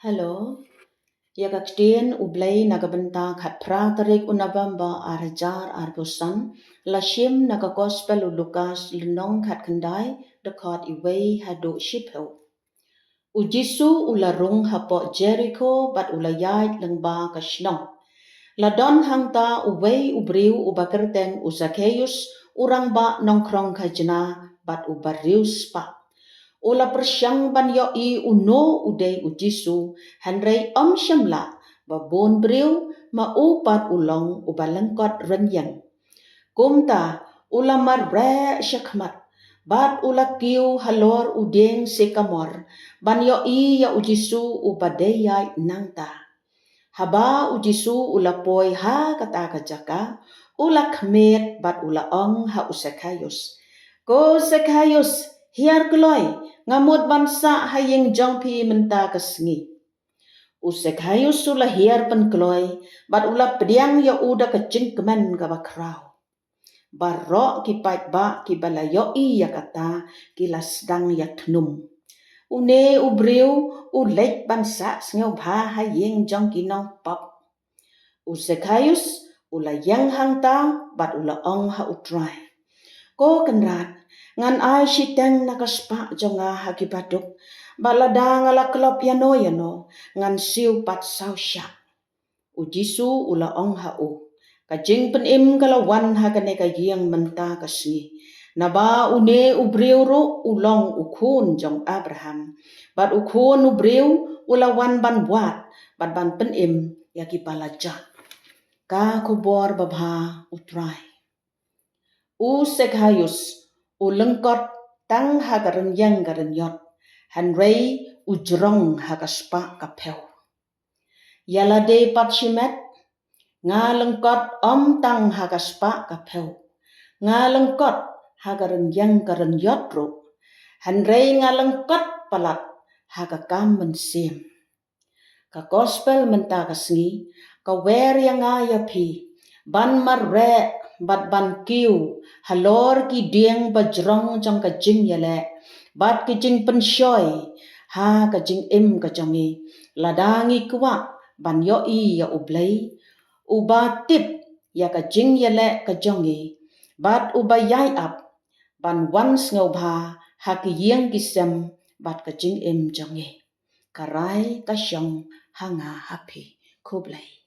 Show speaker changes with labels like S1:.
S1: Hello, yakakdien ublay nagabenta khatpra tarik unabamba arjar arbusan lashim naga gospel Lukas lunong khatkandai dekot iway hadu shipho. Ujisu ularung hapo Jericho bat ulayait lengba kashnong. Ladon hangta uway ubriu ubakerteng Zacchaeus urang ba nongkrong kajna bat ubarius pa. Ula persyang ban yo I uno uday ujisu hanrei shamla babon briu ma upat ulong ubalengkot renyang. Kumta ula marre syakmat bat ula kiu halor udeng sekamor ban yo I ya ujisu ubadeyai nangta. Haba ujisu ula poi ha kata kajaka ula kmet bat ula ong ha Zacchaeus. Ko Zacchaeus hiar keloi ngamut bansa hayeng jongpi menta kesngi. Zacchaeus ula hiar pen keloi bat ula pediang ya uda kejengkemen ka bakrau. Barok ki pait ba ki balayo I ya kata kilas dang ya tnum. Une ubriu ulek bansa sngau ba hayeng jongki nong pop. Zacchaeus ula yang hangta bat ula ong ha utrai. Ko kenrat ngan ai siteng nakaspa jonga hakibaduk balada ngala kelop yano ngan siu pat sau syak. Ujisu ula ong ha u kajing penim kalawan hakane kayeng menta kasni. Naba une ubriu ru ulong ukun jong Abraham. Bat ukun ubriu ulawan ban buat bat ban penim yaki palaja. Ka kubor babha utrai. Zacchaeus ulengkot tang hagarenyang garenyot hanrei ujrong hagaspa kapeu. Yalade patshimet ngalengkot tang hagaspa kapeu. Ngalengkot hagarenyang garenyot ru hanrei ngalengkot palat hagakam mensim. Ka gospel menta kasngi ka wer yang ayapi ban marre bat ban kiu halor ki dieng bajrong jong kajing yale bat kijing pensyoy ha kajing kajangi ladangi kwa ban yo I ya ublay ubatip ya kajing yale kajangi bat ubayay ap ban wans ngau ba ha kiyeng kisem bat kajing jangi karai kasyong hanga happy kublay.